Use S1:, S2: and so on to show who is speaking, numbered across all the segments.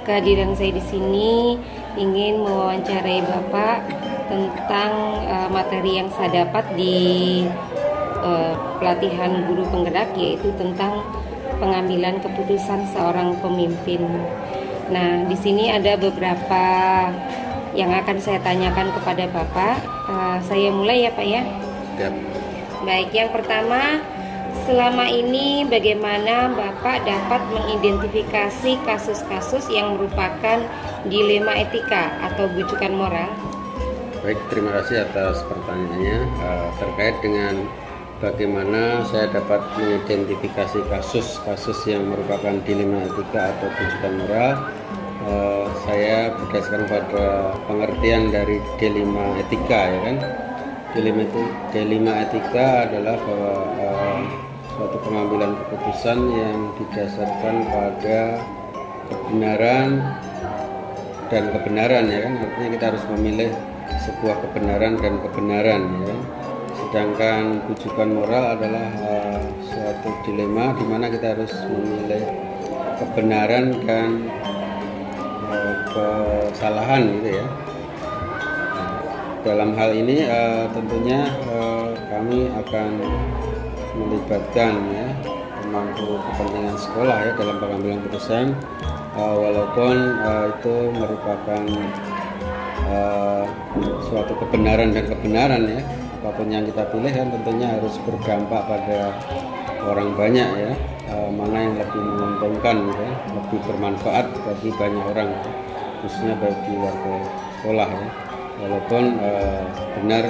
S1: kehadiran saya di sini ingin mewawancarai Bapak tentang materi yang saya dapat di pelatihan guru penggerak, yaitu tentang pengambilan keputusan seorang pemimpin. Nah, di sini ada beberapa yang akan saya tanyakan kepada Bapak. Saya mulai ya Pak ya.
S2: Yep.
S1: Baik, yang pertama, selama ini bagaimana Bapak dapat mengidentifikasi kasus-kasus yang merupakan dilema etika atau bujukan moral?
S2: Baik, terima kasih atas pertanyaannya. Terkait dengan bagaimana saya dapat mengidentifikasi kasus-kasus yang merupakan dilema etika atau bujukan moral, saya berdasarkan pada pengertian dari dilema etika, ya kan. Dilema etika adalah bahwa suatu pengambilan keputusan yang didasarkan pada kebenaran dan kebenaran, ya kan. Artinya kita harus memilih sebuah kebenaran dan kebenaran, ya kan. Sedangkan bujukan moral adalah suatu dilema di mana kita harus memilih kebenaran dan kesalahan, gitu ya. Dalam hal ini tentunya kami akan melibatkan ya pemangku kepentingan sekolah ya dalam pengambilan keputusan, walaupun itu merupakan suatu kebenaran dan kebenaran ya. Apapun yang kita pilih kan tentunya harus berdampak pada orang banyak ya, mana yang lebih menguntungkan ya, lebih bermanfaat bagi banyak orang, khususnya bagi warga sekolah ya. Walaupun benar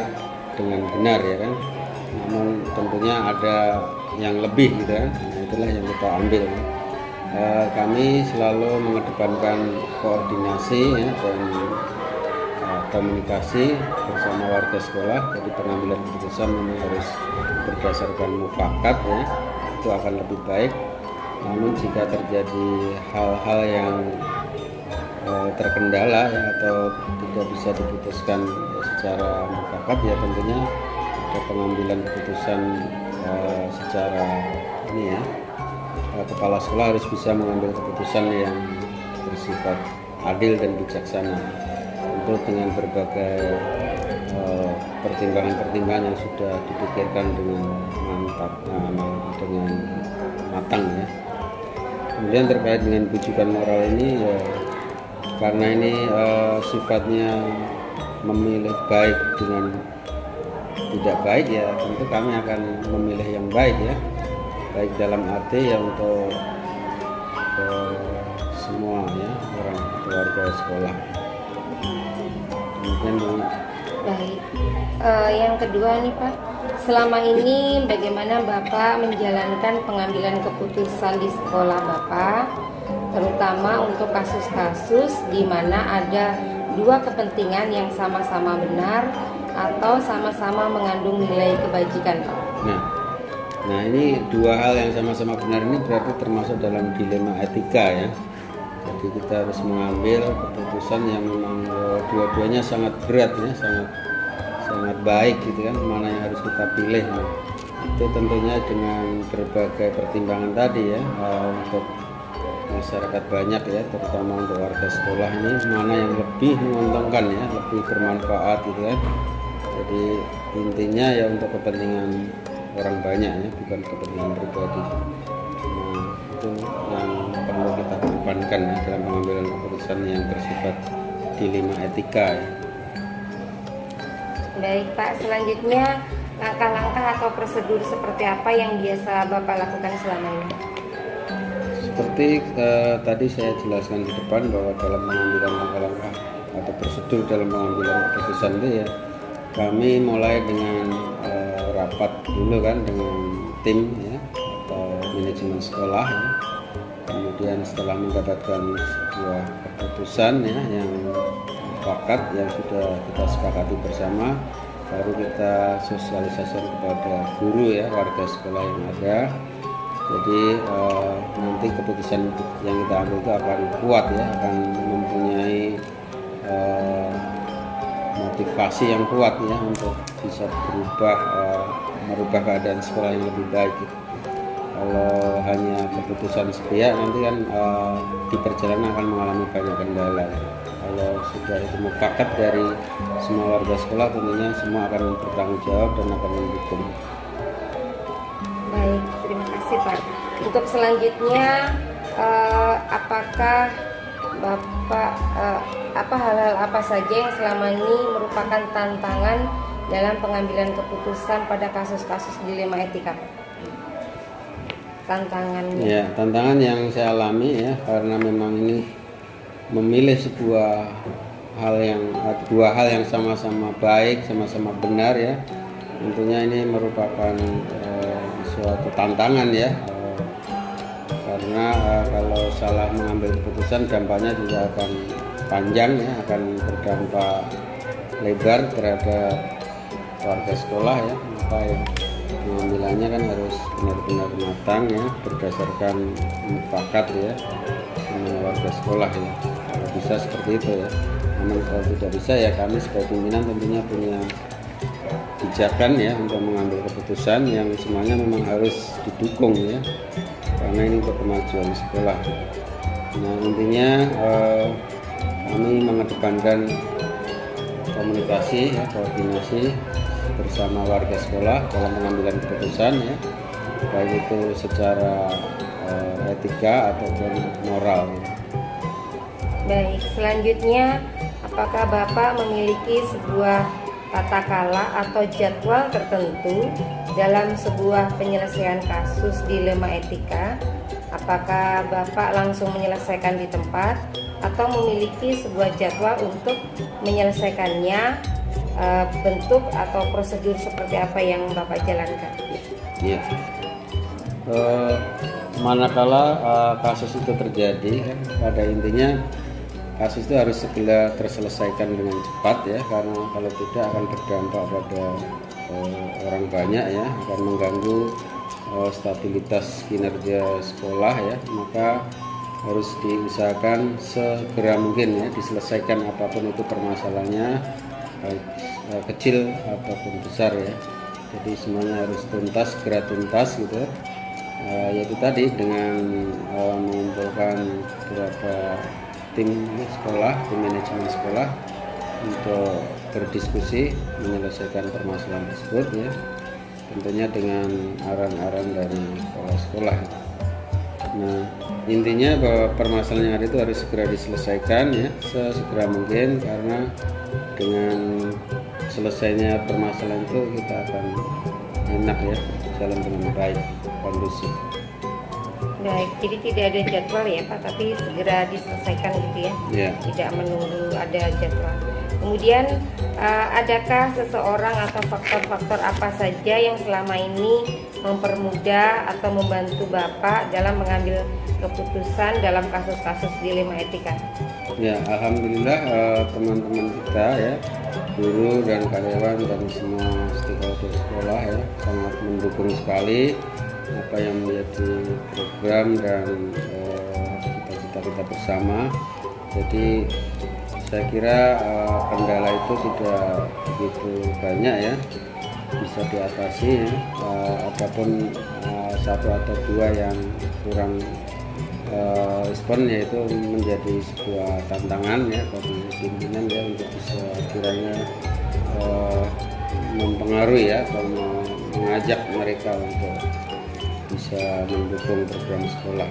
S2: dengan benar ya kan, namun tentunya ada yang lebih gitu kan. Nah, itulah yang kita ambil. Kami selalu mengedepankan koordinasi ya, dan komunikasi bersama warga sekolah. Jadi pengambilan keputusan memang harus berdasarkan mufakat ya, itu akan lebih baik. Namun jika terjadi hal-hal yang terkendala ya, atau tidak bisa diputuskan secara mufakat, ya tentunya ada pengambilan keputusan secara ini ya, kepala sekolah harus bisa mengambil keputusan yang bersifat adil dan bijaksana, tentu dengan berbagai pertimbangan-pertimbangan yang sudah dipikirkan dengan mantap, dengan matang ya. Kemudian terkait dengan bujukan moral ini ya, karena ini sifatnya memilih baik dengan tidak baik ya, tentu kami akan memilih yang baik ya, baik dalam arti ya untuk semua ya orang keluarga sekolah. Kemudian
S1: Baik, yang kedua nih Pak, selama ini bagaimana Bapak menjalankan pengambilan keputusan di sekolah Bapak, terutama untuk kasus-kasus di mana ada dua kepentingan yang sama-sama benar atau sama-sama mengandung nilai kebajikan, Pak?
S2: Nah ini dua hal yang sama-sama benar ini berarti termasuk dalam dilema etika ya. Jadi kita harus mengambil keputusan yang memang dua-duanya sangat berat ya, sangat baik gitu kan, mana yang harus kita pilih. Nah, itu tentunya dengan berbagai pertimbangan tadi ya, untuk masyarakat banyak ya, terutama untuk warga sekolah ini, mana yang lebih menguntungkan ya, lebih bermanfaat gitu kan. Jadi intinya ya untuk kepentingan orang banyak ya, bukan kepentingan pribadi. Nah, itu yang perlu kita kedepankan ya dalam pengambilan keputusan yang bersifat dilema etika ya.
S1: Baik Pak, selanjutnya langkah-langkah atau prosedur seperti apa yang biasa Bapak lakukan selama ini?
S2: Seperti tadi saya jelaskan di depan bahwa dalam pengambilan langkah-langkah atau prosedur dalam pengambilan keputusan itu ya, kami mulai dengan rapat dulu kan dengan tim ya, atau manajemen sekolah ya. Kemudian setelah mendapatkan sebuah keputusan ya yang mufakat yang sudah kita sepakati bersama, baru kita sosialisasikan kepada guru ya, warga sekolah yang ada. Jadi nanti keputusan yang kita ambil itu akan kuat ya, akan mempunyai motivasi yang kuat ya untuk bisa merubah keadaan sekolah yang lebih baik gitu. Kalau hanya keputusan sepihak nanti kan di perjalanan akan mengalami banyak kendala. Kalau sudah itu mufakat dari semua warga sekolah, tentunya semua akan bertanggung jawab dan akan mendukung.
S1: Baik, terima kasih Pak. Untuk selanjutnya, apakah Bapak hal-hal apa saja yang selama ini merupakan tantangan dalam pengambilan keputusan pada kasus-kasus dilema etika? Tantangannya.
S2: Ya, tantangan yang saya alami ya, karena memang ini memilih dua hal yang sama-sama baik, sama-sama benar ya. Tentunya ini merupakan suatu tantangan ya, karena kalau salah mengambil keputusan dampaknya juga akan panjang ya, akan berdampak lebar terhadap warga sekolah ya. Maka ya, pengambilannya kan harus benar-benar matang ya, berdasarkan mufakat ya semua warga sekolah ya. Kalau bisa seperti itu ya. Namun kalau tidak bisa ya, kami sebagai pimpinan tentunya punya pijakan ya untuk mengambil keputusan yang semuanya memang harus didukung ya, karena ini untuk kemajuan sekolah. Nah intinya kami mengedepankan komunikasi ya, koordinasi bersama warga sekolah dalam pengambilan keputusan ya, baik itu secara etika ataupun moral ya.
S1: Baik, selanjutnya apakah Bapak memiliki sebuah tata kala atau jadwal tertentu dalam sebuah penyelesaian kasus dilema etika? Apakah Bapak langsung menyelesaikan di tempat atau memiliki sebuah jadwal untuk menyelesaikannya, bentuk atau prosedur seperti apa yang Bapak jalankan?
S2: Iya. Manakala kasus itu terjadi kan, pada intinya kasus itu harus segera terselesaikan dengan cepat ya, karena kalau tidak akan berdampak pada orang banyak ya, akan mengganggu stabilitas kinerja sekolah ya. Maka harus diusahakan segera mungkin ya diselesaikan apapun itu permasalahannya, baik kecil ataupun besar ya. Jadi semuanya harus tuntas, segera tuntas gitu. Yaitu tadi dengan mengumpulkan beberapa tim sekolah, tim manajemen sekolah untuk berdiskusi menyelesaikan permasalahan tersebut ya, tentunya dengan arahan-arahan dari kepala sekolah. Nah intinya bahwa permasalahan yang ada itu harus segera diselesaikan ya, sesegera mungkin, karena dengan selesainya permasalahan itu kita akan enak ya, jalan dengan baik, kondusif.
S1: Baik, jadi tidak ada jadwal ya Pak, tapi segera diselesaikan gitu ya, tidak menunggu ada jadwal. Kemudian adakah seseorang atau faktor-faktor apa saja yang selama ini mempermudah atau membantu Bapak dalam mengambil keputusan dalam kasus-kasus dilema etika?
S2: Ya, alhamdulillah teman-teman kita ya, guru dan karyawan dan semua stakeholder sekolah ya, sangat mendukung sekali apa yang menjadi program dan cita-cita kita bersama. Jadi saya kira kendala itu tidak begitu banyak ya, bisa diatasi ya. Apapun satu atau dua yang kurang respon, yaitu menjadi sebuah tantangan ya bagi pimpinan ya, untuk bisa kiranya mempengaruhi ya, atau mengajak mereka untuk bisa mendukung program sekolah.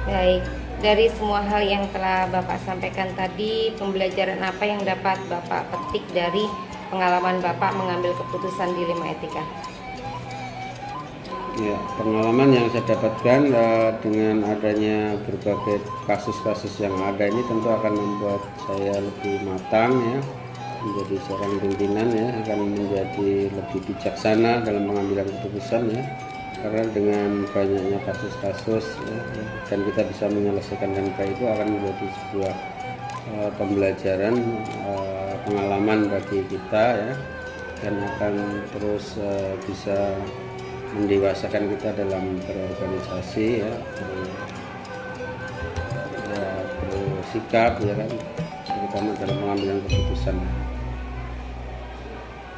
S1: Baik, dari semua hal yang telah Bapak sampaikan tadi, pembelajaran apa yang dapat Bapak petik dari pengalaman Bapak mengambil keputusan dilema etika?
S2: Ya, pengalaman yang saya dapatkan dengan adanya berbagai kasus-kasus yang ada ini tentu akan membuat saya lebih matang ya, menjadi seorang pimpinan ya, akan menjadi lebih bijaksana dalam pengambilan keputusan ya, karena dengan banyaknya kasus-kasus ya, dan kita bisa menyelesaikan dengan baik, itu akan menjadi sebuah pembelajaran, pengalaman bagi kita ya, dan akan terus bisa mendewasakan kita dalam berorganisasi ya, bersikap ya kan, terutama dalam pengambilan keputusan.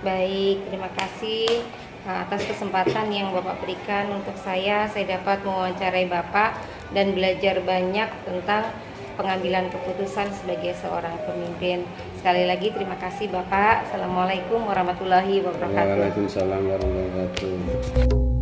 S1: Baik, terima kasih atas kesempatan yang Bapak berikan untuk saya dapat mewawancarai Bapak dan belajar banyak tentang pengambilan keputusan sebagai seorang pemimpin. Sekali lagi terima kasih Bapak. Assalamualaikum warahmatullahi wabarakatuh.
S2: Waalaikumsalam warahmatullahi wabarakatuh.